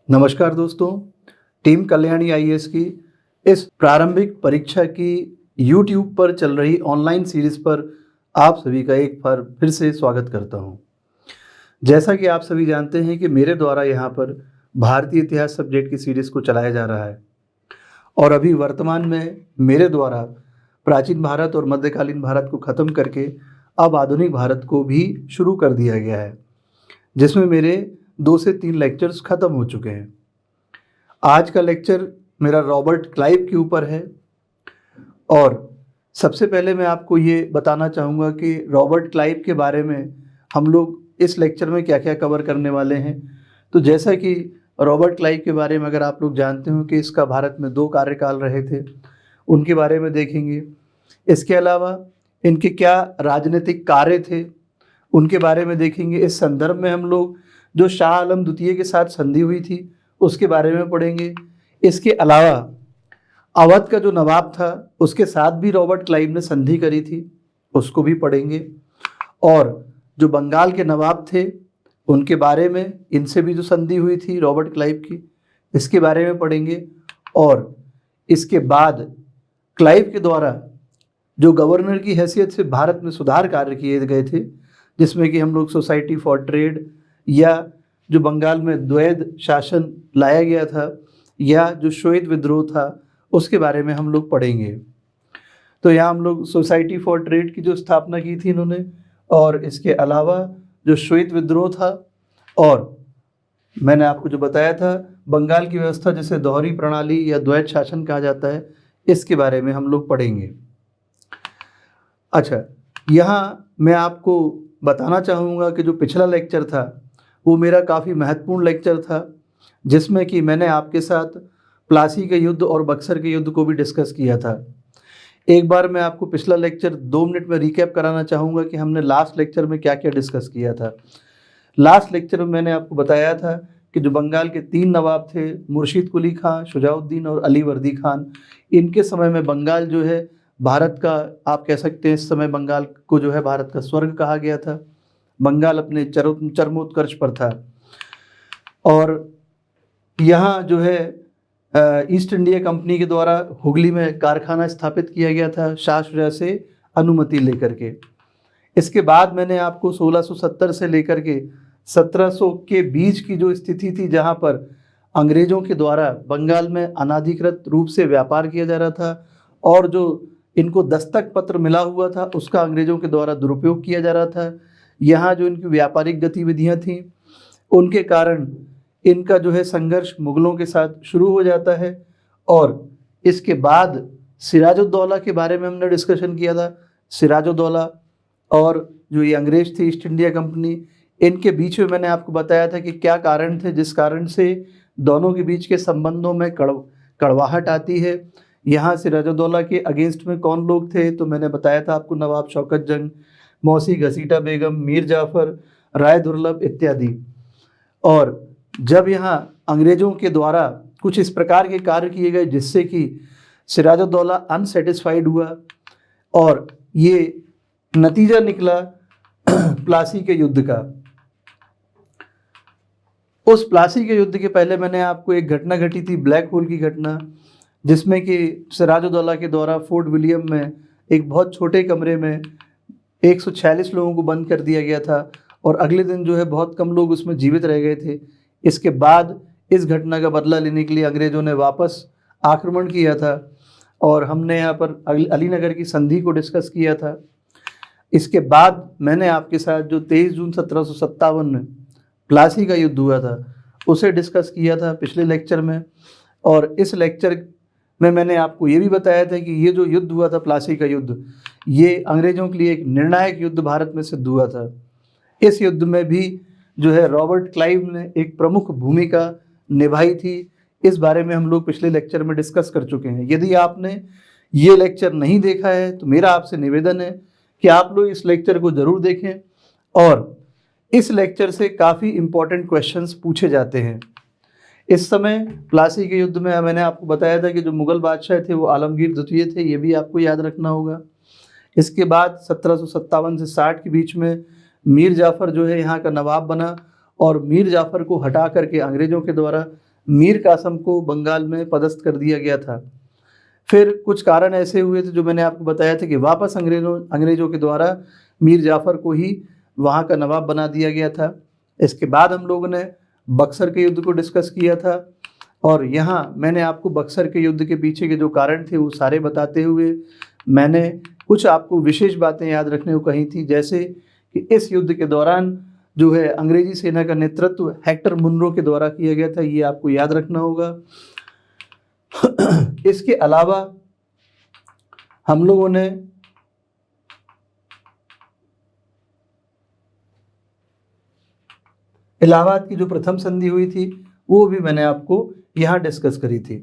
नमस्कार दोस्तों, team Kalyani IAS की इस प्रारंभिक परीक्षा की यूट्यूब पर चल रही ऑनलाइन सीरीज़ पर आप सभी का एक बार फिर से स्वागत करता हूं। जैसा कि आप सभी जानते हैं कि मेरे द्वारा यहाँ पर भारतीय इतिहास सब्जेक्ट की सीरीज़ को चलाया जा रहा है और अभी वर्तमान में मेरे द्वारा प्राचीन भारत और मध्यकालीन भारत को ख़त्म करके अब आधुनिक भारत को भी शुरू कर दिया गया है, जिसमें मेरे 2 से 3 लेक्चर्स ख़त्म हो चुके हैं। आज का लेक्चर मेरा रॉबर्ट क्लाइव के ऊपर है और सबसे पहले मैं आपको ये बताना चाहूँगा कि रॉबर्ट क्लाइव के बारे में हम लोग इस लेक्चर में क्या क्या कवर करने वाले हैं। तो जैसा कि रॉबर्ट क्लाइव के बारे में अगर आप लोग जानते हो कि इसका भारत में 2 कार्यकाल रहे थे, उनके बारे में देखेंगे। इसके अलावा इनके क्या राजनीतिक कार्य थे, उनके बारे में देखेंगे। इस संदर्भ में हम लोग जो शाह आलम द्वितीय के साथ संधि हुई थी उसके बारे में पढ़ेंगे। इसके अलावा अवध का जो नवाब था उसके साथ भी रॉबर्ट क्लाइव ने संधि करी थी, उसको भी पढ़ेंगे। और जो बंगाल के नवाब थे उनके बारे में, इनसे भी जो संधि हुई थी रॉबर्ट क्लाइव की, इसके बारे में पढ़ेंगे। और इसके बाद क्लाइव के द्वारा जो गवर्नर की हैसियत से भारत में सुधार कार्य किए गए थे, जिसमें कि हम लोग सोसाइटी फॉर ट्रेड या जो बंगाल में द्वैध शासन लाया गया था या जो श्वेत विद्रोह था उसके बारे में हम लोग पढ़ेंगे। तो यहाँ हम लोग सोसाइटी फॉर ट्रेड की जो स्थापना की थी इन्होंने, और इसके अलावा जो श्वेत विद्रोह था, और मैंने आपको जो बताया था बंगाल की व्यवस्था जिसे दोहरी प्रणाली या द्वैध शासन कहा जाता है, इसके बारे में हम लोग पढ़ेंगे। अच्छा, यहाँ मैं आपको बताना चाहूँगा कि जो पिछला लेक्चर था वो मेरा काफ़ी महत्वपूर्ण लेक्चर था, जिसमें कि मैंने आपके साथ प्लासी के युद्ध और बक्सर के युद्ध को भी डिस्कस किया था। एक बार मैं आपको पिछला लेक्चर 2 मिनट में रिकैप कराना चाहूँगा कि हमने लास्ट लेक्चर में क्या क्या डिस्कस किया था। लास्ट लेक्चर में मैंने आपको बताया था कि जो बंगाल के 3 नवाब थे, मुर्शीद कुली खां, शुजाउद्दीन और अली वर्दी खान, इनके समय में बंगाल जो है भारत का, आप कह सकते हैं इस समय बंगाल को जो है भारत का स्वर्ग कहा गया था। बंगाल अपने चरमोत्कर्ष पर था और यहाँ जो है ईस्ट इंडिया कंपनी के द्वारा हुगली में कारखाना स्थापित किया गया था शाह शुजा से अनुमति लेकर के। इसके बाद मैंने आपको 1670 से लेकर के 1700 के बीच की जो स्थिति थी, जहाँ पर अंग्रेज़ों के द्वारा बंगाल में अनाधिकृत रूप से व्यापार किया जा रहा था और जो इनको दस्तक पत्र मिला हुआ था उसका अंग्रेज़ों के द्वारा दुरुपयोग किया जा रहा था। यहाँ जो इनकी व्यापारिक गतिविधियाँ थीं उनके कारण इनका जो है संघर्ष मुग़लों के साथ शुरू हो जाता है। और इसके बाद सिराजुद्दौला के बारे में हमने डिस्कशन किया था। सिराजुद्दौला और जो ये अंग्रेज़ थे ईस्ट इंडिया कंपनी, इनके बीच में मैंने आपको बताया था कि क्या कारण थे जिस कारण से दोनों के बीच के संबंधों में कड़वाहट आती है। यहाँ सिराजुद्दौला के अगेंस्ट में कौन लोग थे, तो मैंने बताया था आपको नवाब शौकत जंग, मौसी घसीटा बेगम, मीर जाफ़र, राय दुर्लभ इत्यादि। और जब यहाँ अंग्रेज़ों के द्वारा कुछ इस प्रकार के कार्य किए गए जिससे कि सिराजुद्दौला अनसेटिस्फाइड हुआ और ये नतीजा निकला प्लासी के युद्ध का। उस प्लासी के युद्ध के पहले मैंने आपको एक घटना घटी थी, ब्लैक होल की घटना, जिसमें कि सिराजुद्दौला के द्वारा फोर्ट विलियम में एक बहुत छोटे कमरे में 146 लोगों को बंद कर दिया गया था और अगले दिन जो है बहुत कम लोग उसमें जीवित रह गए थे। इसके बाद इस घटना का बदला लेने के लिए अंग्रेज़ों ने वापस आक्रमण किया था और हमने यहाँ पर अलीनगर की संधि को डिस्कस किया था। इसके बाद मैंने आपके साथ जो 23 जून 1757 में प्लासी का युद्ध हुआ था उसे डिस्कस किया था पिछले लेक्चर में। और इस लेक्चर में मैंने आपको ये भी बताया था कि ये जो युद्ध हुआ था प्लासी का युद्ध, ये अंग्रेज़ों के लिए एक निर्णायक युद्ध भारत में सिद्ध हुआ था। इस युद्ध में भी जो है रॉबर्ट क्लाइव ने एक प्रमुख भूमिका निभाई थी। इस बारे में हम लोग पिछले लेक्चर में डिस्कस कर चुके हैं। यदि आपने ये लेक्चर नहीं देखा है तो मेरा आपसे निवेदन है कि आप लोग इस लेक्चर को ज़रूर देखें और इस लेक्चर से काफ़ी इम्पोर्टेंट क्वेश्चंस पूछे जाते हैं। इस समय प्लासी के युद्ध में मैंने आपको बताया था कि जो मुग़ल बादशाह थे वो आलमगीर द्वितीय थे, ये भी आपको याद रखना होगा। इसके बाद 1757 से 60 के बीच में मीर जाफ़र जो है यहाँ का नवाब बना और मीर जाफ़र को हटा करके अंग्रेज़ों के द्वारा मीर कासिम को बंगाल में पदस्थ कर दिया गया था। फिर कुछ कारण ऐसे हुए थे जो मैंने आपको बताया था कि वापस अंग्रेज़ों के द्वारा मीर जाफ़र को ही वहाँ का नवाब बना दिया गया था। इसके बाद हम लोगों ने बक्सर के युद्ध को डिस्कस किया था और यहाँ मैंने आपको बक्सर के युद्ध के पीछे के जो कारण थे वो सारे बताते हुए मैंने कुछ आपको विशेष बातें याद रखने को कही थी, जैसे कि इस युद्ध के दौरान जो है अंग्रेजी सेना का नेतृत्व हेक्टर मुनरो के द्वारा किया गया था, ये आपको याद रखना होगा। इसके अलावा हम लोगों ने इलाहाबाद की जो प्रथम संधि हुई थी वो भी मैंने आपको यहाँ डिस्कस करी थी।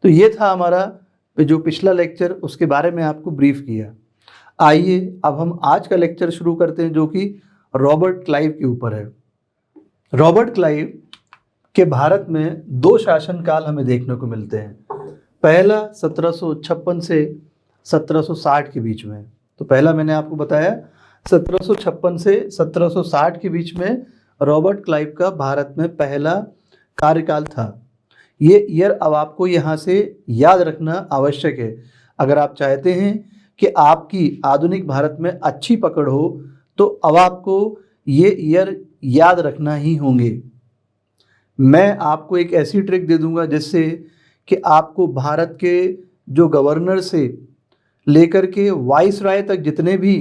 तो ये था हमारा जो पिछला लेक्चर, उसके बारे में आपको ब्रीफ किया। आइए अब हम आज का लेक्चर शुरू करते हैं जो कि रॉबर्ट क्लाइव के ऊपर है। रॉबर्ट क्लाइव के भारत में दो शासनकाल हमें देखने को मिलते हैं। पहला 1756 से 1760 के बीच में। तो पहला मैंने आपको बताया 1756 से 1760 के बीच में रॉबर्ट क्लाइव का भारत में पहला कार्यकाल था। ये ईयर अब आपको यहाँ से याद रखना आवश्यक है। अगर आप चाहते हैं कि आपकी आधुनिक भारत में अच्छी पकड़ हो तो अब आपको ये ईयर याद रखना ही होंगे। मैं आपको एक ऐसी ट्रिक दे दूंगा जिससे कि आपको भारत के जो गवर्नर से लेकर के वाइसराय तक जितने भी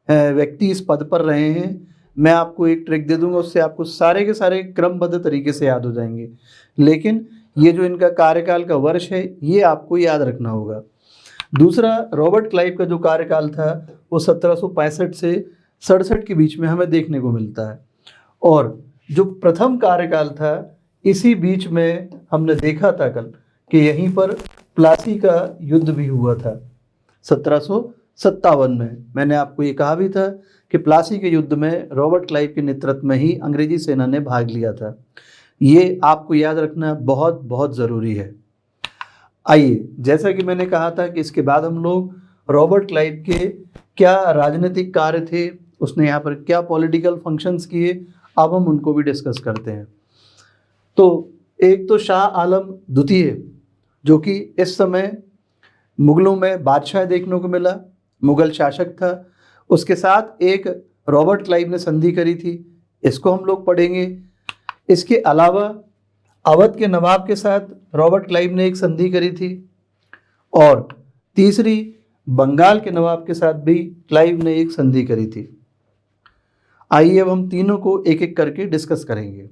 व्यक्ति इस पद पर रहे हैं, मैं आपको एक ट्रिक दे दूंगा, उससे आपको सारे के सारे क्रमबद्ध तरीके से याद हो जाएंगे। लेकिन ये जो इनका कार्यकाल का वर्ष है ये आपको याद रखना होगा। दूसरा, रॉबर्ट क्लाइव का जो कार्यकाल था वो 1765 से 67 के बीच में हमें देखने को मिलता है। और जो प्रथम कार्यकाल था इसी बीच में हमने देखा था कल कि यहीं पर प्लासी का युद्ध भी हुआ था 1757 में। मैंने आपको ये कहा भी था कि प्लासी के युद्ध में रॉबर्ट क्लाइव के नेतृत्व में ही अंग्रेजी सेना ने भाग लिया था। ये आपको याद रखना बहुत बहुत ज़रूरी है। आइए, जैसा कि मैंने कहा था कि इसके बाद हम लोग रॉबर्ट क्लाइव के क्या राजनीतिक कार्य थे, उसने यहाँ पर क्या पॉलिटिकल फंक्शंस किए, अब हम उनको भी डिस्कस करते हैं। तो एक तो शाह आलम द्वितीय जो कि इस समय मुगलों में बादशाह देखने को मिला, मुगल शासक था। उसके साथ एक रॉबर्ट क्लाइव ने संधि करी थी, इसको हम लोग पढ़ेंगे। इसके अलावा अवध के नवाब के साथ रॉबर्ट क्लाइव ने एक संधि करी थी और तीसरी बंगाल के नवाब के साथ भी क्लाइव ने एक संधि करी थी। आइए अब हम तीनों को एक एक करके डिस्कस करेंगे।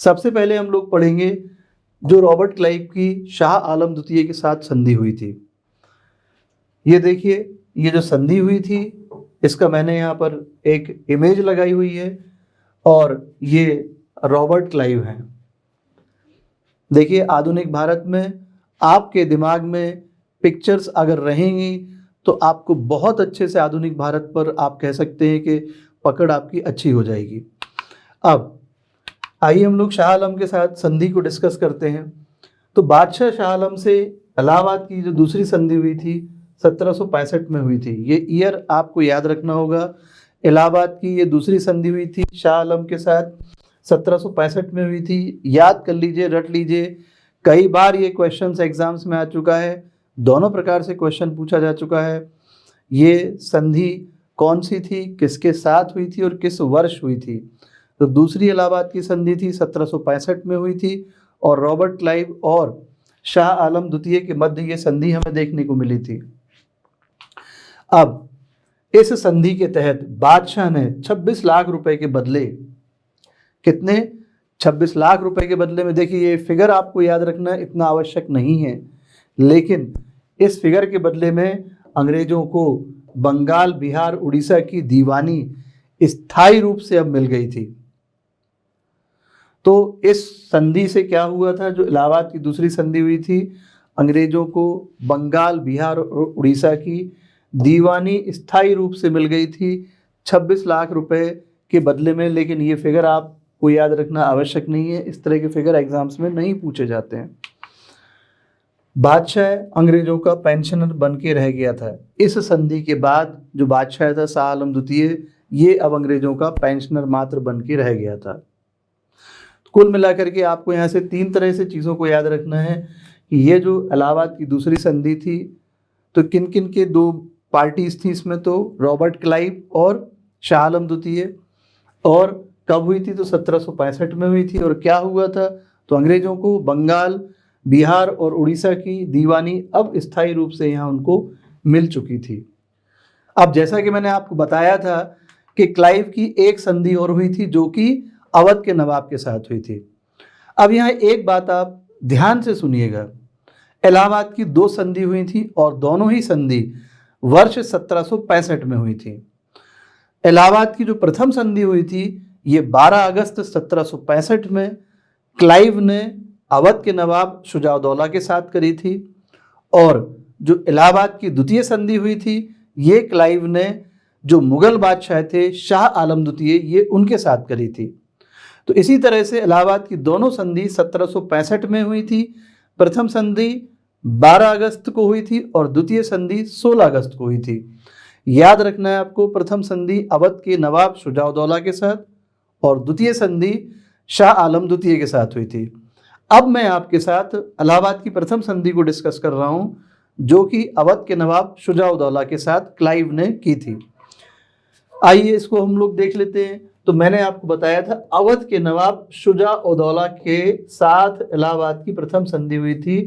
सबसे पहले हम लोग पढ़ेंगे जो रॉबर्ट क्लाइव की शाह आलम द्वितीय के साथ संधि हुई थी। ये देखिए, ये जो संधि हुई थी इसका मैंने यहाँ पर एक इमेज लगाई हुई है और ये रॉबर्ट क्लाइव हैं। देखिए, आधुनिक भारत में आपके दिमाग में पिक्चर्स अगर रहेंगी तो आपको बहुत अच्छे से आधुनिक भारत पर आप कह सकते हैं कि पकड़ आपकी अच्छी हो जाएगी। अब आइए हम लोग शाह आलम के साथ संधि को डिस्कस करते हैं। तो बादशाह शाह आलम से इलाहाबाद की जो दूसरी संधि हुई थी 1765 में हुई थी। ये ईयर आपको याद रखना होगा। इलाहाबाद की ये दूसरी संधि हुई थी शाह आलम के साथ 1765 में हुई थी। याद कर लीजिए, रट लीजिए, कई बार ये क्वेश्चंस एग्जाम्स में आ चुका है, दोनों प्रकार से क्वेश्चन पूछा जा चुका है। ये संधि कौन सी थी, किसके साथ हुई थी और किस वर्ष हुई थी? तो दूसरी इलाहाबाद की संधि थी 1765 में हुई थी और रॉबर्ट क्लाइव और शाह आलम द्वितीय के मध्य ये संधि हमें देखने को मिली थी। अब इस संधि के तहत बादशाह ने 26 लाख रुपए के बदले, कितने? 26 लाख रुपए के बदले में, देखिए ये फिगर आपको याद रखना इतना आवश्यक नहीं है, लेकिन इस फिगर के बदले में अंग्रेजों को बंगाल, बिहार, उड़ीसा की दीवानी स्थायी रूप से अब मिल गई थी। तो इस संधि से क्या हुआ था, जो इलाहाबाद की दूसरी संधि हुई थी, अंग्रेजों को बंगाल, बिहार और उड़ीसा की दीवानी स्थायी रूप से मिल गई थी 26 लाख रुपए के बदले में। लेकिन ये फिगर आपको याद रखना आवश्यक नहीं है, इस तरह के फिगर एग्जाम्स में नहीं पूछे जाते हैं। बादशाह अंग्रेजों का पेंशनर बन के रह गया था। इस संधि के बाद जो बादशाह था शाह आलम द्वितीय, ये अब अंग्रेजों का पेंशनर मात्र बन के रह गया था। कुल मिलाकर के आपको यहाँ से 3 तरह से चीज़ों को याद रखना है कि ये जो इलाहाबाद की दूसरी संधि थी, तो किन किन के 2 पार्टीज थी इसमें, तो रॉबर्ट क्लाइव और शाह आलम द्वितीय। और कब हुई थी, तो 1765 में हुई थी। और क्या हुआ था, तो अंग्रेजों को बंगाल, बिहार और उड़ीसा की दीवानी अब स्थायी रूप से यहाँ उनको मिल चुकी थी। अब जैसा कि मैंने आपको बताया था कि क्लाइव की एक संधि और हुई थी जो कि अवध के नवाब के साथ हुई थी। अब यहाँ एक बात आप ध्यान से सुनिएगा, इलाहाबाद की 2 संधि हुई थी और दोनों ही संधि वर्ष 1765 में हुई थी। इलाहाबाद की जो प्रथम संधि हुई थी ये 12 अगस्त 1765 में क्लाइव ने अवध के नवाब शुजाउद्दौला के साथ करी थी। और जो इलाहाबाद की द्वितीय संधि हुई थी ये क्लाइव ने जो मुगल बादशाह थे शाह आलम द्वितीय, ये उनके साथ करी थी। तो इसी तरह से इलाहाबाद की दोनों संधि 1765 में हुई थी। प्रथम संधि 12 अगस्त को हुई थी और द्वितीय संधि 16 अगस्त को हुई थी। याद रखना है आपको, प्रथम संधि अवध के नवाब शुजाउद्दौला के साथ और द्वितीय संधि शाह आलम द्वितीय के साथ हुई थी। अब मैं आपके साथ इलाहाबाद की प्रथम संधि को डिस्कस कर रहा हूं जो कि अवध के नवाब शुजाउद्दौला के साथ क्लाइव ने की थी। आइए इसको हम लोग देख लेते हैं। तो मैंने आपको बताया था अवध के नवाब शुजाउद्दौला के साथ इलाहाबाद की प्रथम संधि हुई थी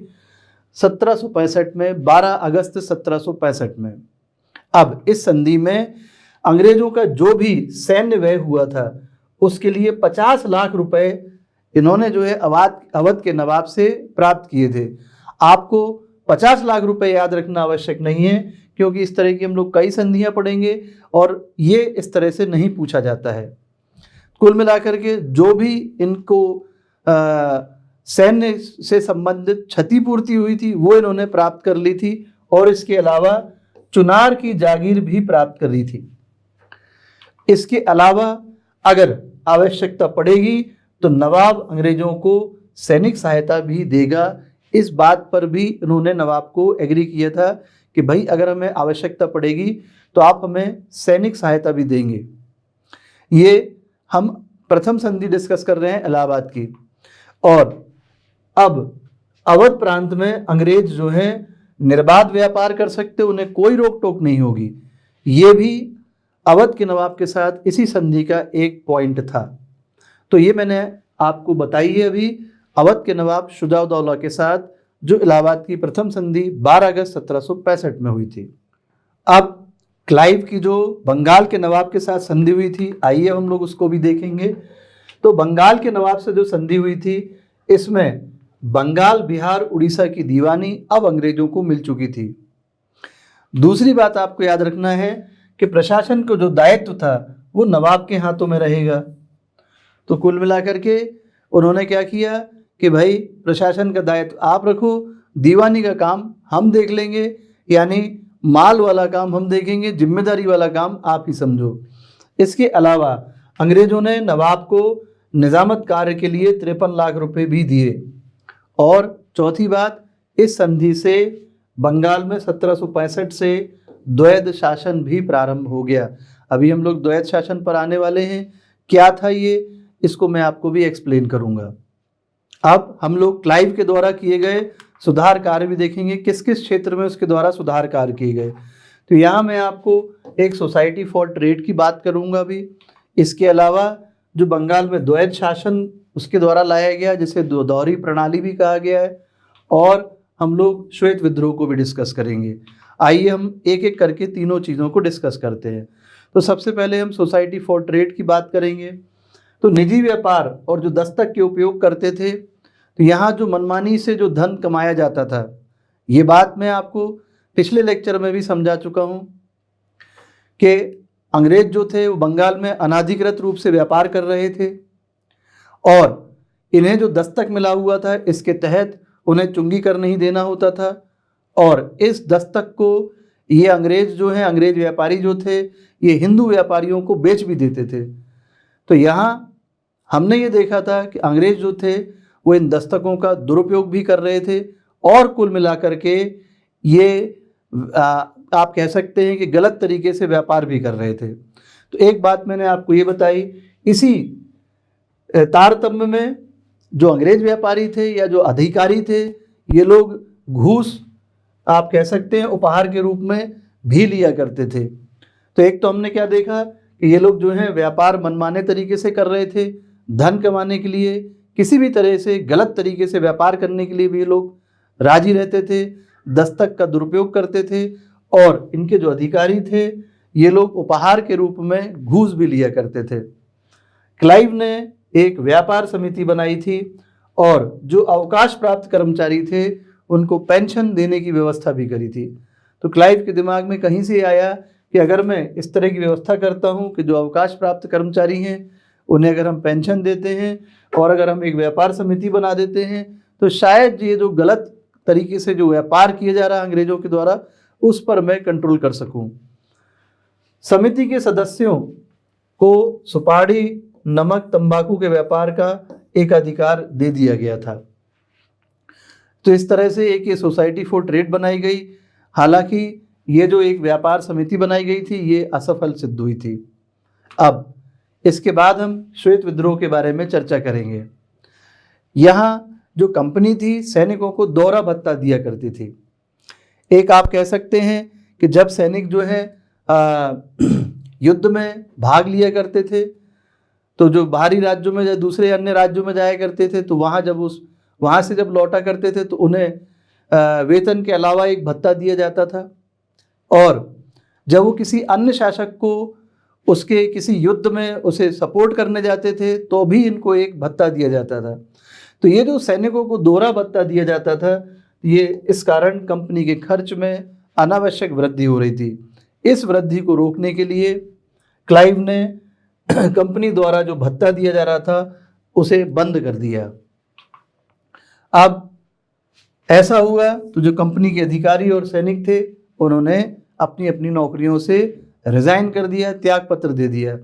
1765 में, 12 अगस्त 1765 में। अब इस संधि में अंग्रेजों का जो भी सैन्य व्यय हुआ था उसके लिए 50 लाख रुपए इन्होंने जो है अवध के नवाब से प्राप्त किए थे। आपको 50 लाख रुपए याद रखना आवश्यक नहीं है क्योंकि इस तरह की हम लोग कई संधियां पढ़ेंगे और ये इस तरह से नहीं पूछा जाता है। कुल मिलाकर के जो भी इनको सैन्य से संबंधित क्षतिपूर्ति हुई थी वो इन्होंने प्राप्त कर ली थी और इसके अलावा चुनार की जागीर भी प्राप्त करी थी। इसके अलावा अगर आवश्यकता पड़ेगी तो नवाब अंग्रेजों को सैनिक सहायता भी देगा। इस बात पर भी इन्होंने नवाब को एग्री किया था कि भाई अगर हमें आवश्यकता पड़ेगी तो आप हमें सैनिक सहायता भी देंगे। ये हम प्रथम संधि डिस्कस कर रहे हैं इलाहाबाद की। और अब अवध प्रांत में अंग्रेज जो है निर्बाध व्यापार कर सकते, उन्हें कोई रोक टोक नहीं होगी। ये भी अवध के नवाब के साथ इसी संधि का एक पॉइंट था। तो ये मैंने आपको बताई है अभी अवध के नवाब शुजाउद्दौला के साथ जो इलाहाबाद की प्रथम संधि 12 अगस्त 1765 में हुई थी। अब क्लाइव की जो बंगाल के नवाब के साथ संधि हुई थी, आइए हम लोग उसको भी देखेंगे। तो बंगाल के नवाब से जो संधि हुई थी इसमें बंगाल, बिहार, उड़ीसा की दीवानी अब अंग्रेजों को मिल चुकी थी। दूसरी बात आपको याद रखना है कि प्रशासन को जो दायित्व था वो नवाब के हाथों में रहेगा। तो कुल मिलाकर के उन्होंने क्या किया कि भाई प्रशासन का दायित्व आप रखो, दीवानी का काम हम देख लेंगे, यानी माल वाला काम हम देखेंगे, जिम्मेदारी वाला काम आप ही समझो। इसके अलावा अंग्रेजों ने नवाब को निजामत कार्य के लिए 53 लाख रुपए भी दिए। और चौथी बात, इस संधि से बंगाल में 1765 से द्वैध शासन भी प्रारंभ हो गया। अभी हम लोग द्वैध शासन पर आने वाले हैं। क्या था ये, इसको मैं आपको भी एक्सप्लेन करूंगा। अब हम लोग क्लाइव के द्वारा किए गए सुधार कार्य भी देखेंगे, किस किस क्षेत्र में उसके द्वारा सुधार कार्य किए गए। तो यहाँ मैं आपको एक सोसाइटी फॉर ट्रेड की बात करूँगा भी। इसके अलावा जो बंगाल में द्वैध शासन उसके द्वारा लाया गया जिसे दोहरी प्रणाली भी कहा गया है। और हम लोग श्वेत विद्रोह को भी डिस्कस करेंगे। आइए हम एक एक करके तीनों चीज़ों को डिस्कस करते हैं। तो सबसे पहले हम सोसाइटी फॉर ट्रेड की बात करेंगे। तो निजी व्यापार और जो दस्तक के उपयोग करते थे, तो यहाँ जो मनमानी से जो धन कमाया जाता था, ये बात मैं आपको पिछले लेक्चर में भी समझा चुका हूँ कि अंग्रेज जो थे वो बंगाल में अनाधिकृत रूप से व्यापार कर रहे थे और इन्हें जो दस्तक मिला हुआ था इसके तहत उन्हें चुंगी कर नहीं देना होता था। और इस दस्तक को ये अंग्रेज जो हैं, अंग्रेज व्यापारी जो थे, ये हिंदू व्यापारियों को बेच भी देते थे। तो यहाँ हमने ये देखा था कि अंग्रेज जो थे वो इन दस्तकों का दुरुपयोग भी कर रहे थे और कुल मिलाकर के ये आप कह सकते हैं कि गलत तरीके से व्यापार भी कर रहे थे। तो एक बात मैंने आपको ये बताई, इसी तारतम्य में जो अंग्रेज व्यापारी थे या जो अधिकारी थे, ये लोग घूस आप कह सकते हैं उपहार के रूप में भी लिया करते थे। तो एक तो हमने क्या देखा कि ये लोग जो हैं व्यापार मनमाने तरीके से कर रहे थे, धन कमाने के लिए, किसी भी तरह से गलत तरीके से व्यापार करने के लिए भी ये लोग राजी रहते थे, दस्तक का दुरुपयोग करते थे, और इनके जो अधिकारी थे ये लोग उपहार के रूप में घूस भी लिया करते थे। क्लाइव ने एक व्यापार समिति बनाई थी और जो अवकाश प्राप्त कर्मचारी थे उनको पेंशन देने की व्यवस्था भी करी थी। तो क्लाइव के दिमाग में कहीं से आया कि अगर मैं इस तरह की व्यवस्था करता हूं कि जो अवकाश प्राप्त कर्मचारी हैं उन्हें अगर हम पेंशन देते हैं और अगर हम एक व्यापार समिति बना देते हैं तो शायद ये जो गलत तरीके से जो व्यापार किया जा रहा है अंग्रेजों के द्वारा उस पर मैं कंट्रोल कर सकूं। समिति के सदस्यों को सुपारी, नमक, तंबाकू के व्यापार का एक अधिकार दे दिया गया था। तो इस तरह से एक ये सोसाइटी फॉर ट्रेड बनाई गई। हालांकि ये जो एक व्यापार समिति बनाई गई थी ये असफल सिद्ध हुई थी। अब इसके बाद हम श्वेत विद्रोह के बारे में चर्चा करेंगे। यहाँ जो कंपनी थी सैनिकों को दौरा भत्ता दिया करती थी। एक आप कह सकते हैं कि जब सैनिक जो है युद्ध में भाग लिया करते थे तो जो बाहरी राज्यों में या दूसरे अन्य राज्यों में जाया करते थे तो वहाँ से जब लौटा करते थे तो उन्हें वेतन के अलावा एक भत्ता दिया जाता था, और जब वो किसी अन्य शासक को उसके किसी युद्ध में उसे सपोर्ट करने जाते थे तो भी इनको एक भत्ता दिया जाता था। तो ये जो सैनिकों को दोहरा भत्ता दिया जाता था ये इस कारण कंपनी के खर्च में अनावश्यक वृद्धि हो रही थी। इस वृद्धि को रोकने के लिए क्लाइव ने कंपनी द्वारा जो भत्ता दिया जा रहा था उसे बंद कर दिया। अब ऐसा हुआ तो जो कंपनी के अधिकारी और सैनिक थे उन्होंने अपनी अपनी नौकरियों से रिजाइन कर दिया, त्याग पत्र दे दिया।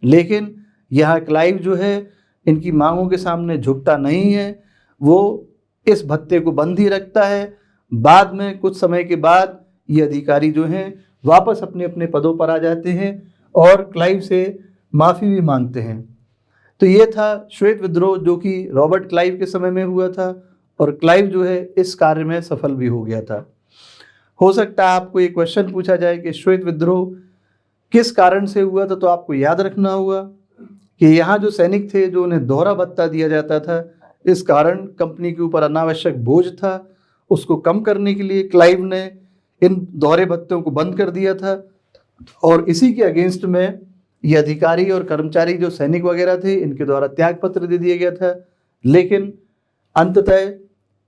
लेकिन यहाँ क्लाइव जो है इनकी मांगों के सामने झुकता नहीं है, वो इस भत्ते को बंद ही रखता है। बाद में कुछ समय के बाद ये अधिकारी जो हैं वापस अपने अपने पदों पर आ जाते हैं और क्लाइव से माफ़ी भी मांगते हैं। तो ये था श्वेत विद्रोह जो कि रॉबर्ट क्लाइव के समय में हुआ था, और क्लाइव जो है इस कार्य में सफल भी हो गया था। हो सकता है आपको ये क्वेश्चन पूछा जाए कि श्वेत विद्रोह किस कारण से हुआ था, तो आपको याद रखना होगा कि यहाँ जो सैनिक थे जो उन्हें दोहरा भत्ता दिया जाता था, इस कारण कंपनी के ऊपर अनावश्यक बोझ था, उसको कम करने के लिए क्लाइव ने इन दोहरे भत्तों को बंद कर दिया था। और इसी के अगेंस्ट में ये अधिकारी और कर्मचारी जो सैनिक वगैरह थे इनके द्वारा त्याग पत्र दे दिया गया था। लेकिन अंततः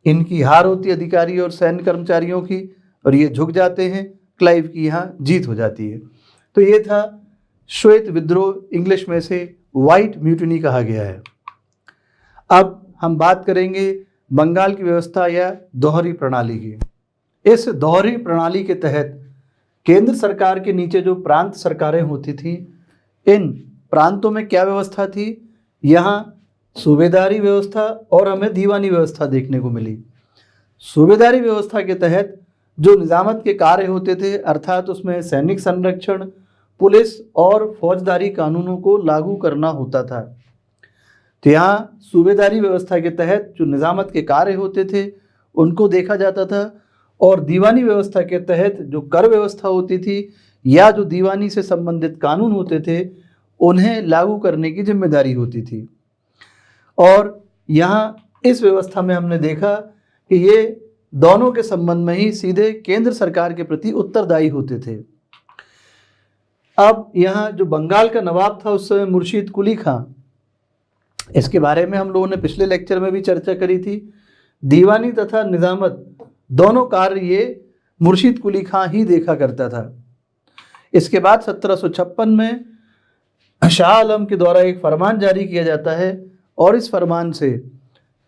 इनकी हार होती अधिकारी और सैन्य कर्मचारियों की और ये झुक जाते हैं, क्लाइव की यहाँ जीत हो जाती है। तो ये था श्वेत विद्रोह, इंग्लिश में से व्हाइट म्यूटिनी कहा गया है। अब हम बात करेंगे बंगाल की व्यवस्था या दोहरी प्रणाली की। इस दोहरी प्रणाली के तहत केंद्र सरकार के नीचे जो प्रांत सरकारें होती थी, इन प्रांतों में क्या व्यवस्था थी? यहाँ सूबेदारी व्यवस्था और हमें दीवानी व्यवस्था देखने को मिली। सूबेदारी व्यवस्था के तहत जो निजामत के कार्य होते थे, अर्थात उसमें सैनिक संरक्षण, पुलिस और फौजदारी कानूनों को लागू करना होता था। तो यहाँ सूबेदारी व्यवस्था के तहत जो निजामत के कार्य होते थे उनको देखा जाता था, और दीवानी व्यवस्था के तहत जो कर व्यवस्था होती थी या जो दीवानी से संबंधित कानून होते थे उन्हें लागू करने की जिम्मेदारी होती थी। और यहाँ इस व्यवस्था में हमने देखा कि ये दोनों के संबंध में ही सीधे केंद्र सरकार के प्रति उत्तरदायी होते थे। अब यहाँ जो बंगाल का नवाब था उस समय मुर्शीद कुली खां, इसके बारे में हम लोगों ने पिछले लेक्चर में भी चर्चा करी थी। दीवानी तथा निजामत दोनों कार्य ये मुर्शीद कुली खां ही देखा करता था। इसके बाद 1756 में शाह आलम के द्वारा एक फरमान जारी किया जाता है, और इस फरमान से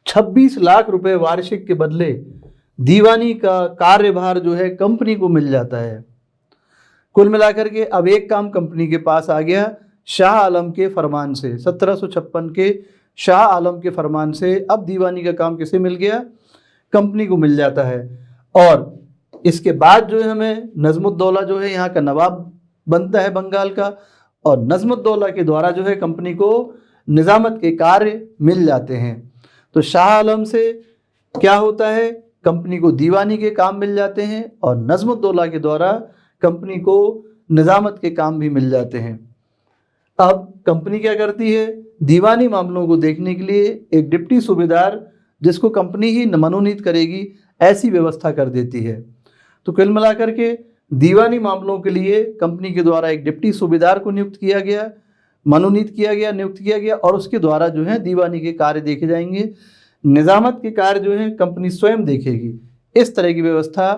26 लाख रुपए वार्षिक के बदले दीवानी का कार्यभार जो है कंपनी को मिल जाता है। कुल मिलाकर के अब एक काम कंपनी के पास आ गया शाह आलम के फरमान से। 1756 के शाह आलम के फरमान से अब दीवानी का काम किसे मिल गया? कंपनी को मिल जाता है। और इसके बाद जो है हमें नजमुद्दौला जो है यहाँ का नवाब बनता है बंगाल का, और नजमुद्दौला के द्वारा जो है कंपनी को निजामत के कार्य मिल जाते हैं। तो शाह आलम से क्या होता है, कंपनी को दीवानी के काम मिल जाते हैं और नजमुद्दौला के द्वारा कंपनी को निजामत के काम भी मिल जाते हैं। अब कंपनी क्या करती है, दीवानी मामलों को देखने के लिए एक डिप्टी सूबेदार जिसको कंपनी ही मनोनीत करेगी ऐसी व्यवस्था कर देती है। तो कुल मिलाकर के दीवानी मामलों के लिए कंपनी के द्वारा एक डिप्टी सूबेदार को नियुक्त किया गया, मनोनीत किया गया, नियुक्त किया गया और उसके द्वारा जो है दीवानी के कार्य देखे जाएंगे, निजामत के कार्य जो है कंपनी स्वयं देखेगी। इस तरह की व्यवस्था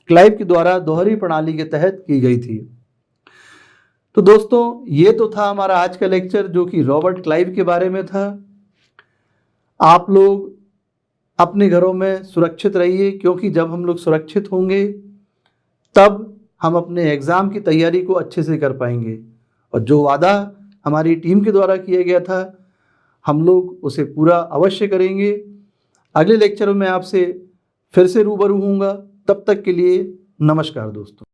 क्लाइव के द्वारा दोहरी प्रणाली के तहत की गई थी। तो दोस्तों ये तो था हमारा आज का लेक्चर जो कि रॉबर्ट क्लाइव के बारे में था। आप लोग अपने घरों में सुरक्षित रहिए, क्योंकि जब हम लोग सुरक्षित होंगे तब हम अपने एग्ज़ाम की तैयारी को अच्छे से कर पाएंगे और जो वादा हमारी टीम के द्वारा किया गया था हम लोग उसे पूरा अवश्य करेंगे। अगले लेक्चर में आपसे फिर से रूबरू होऊंगा। तब तक के लिए नमस्कार दोस्तों।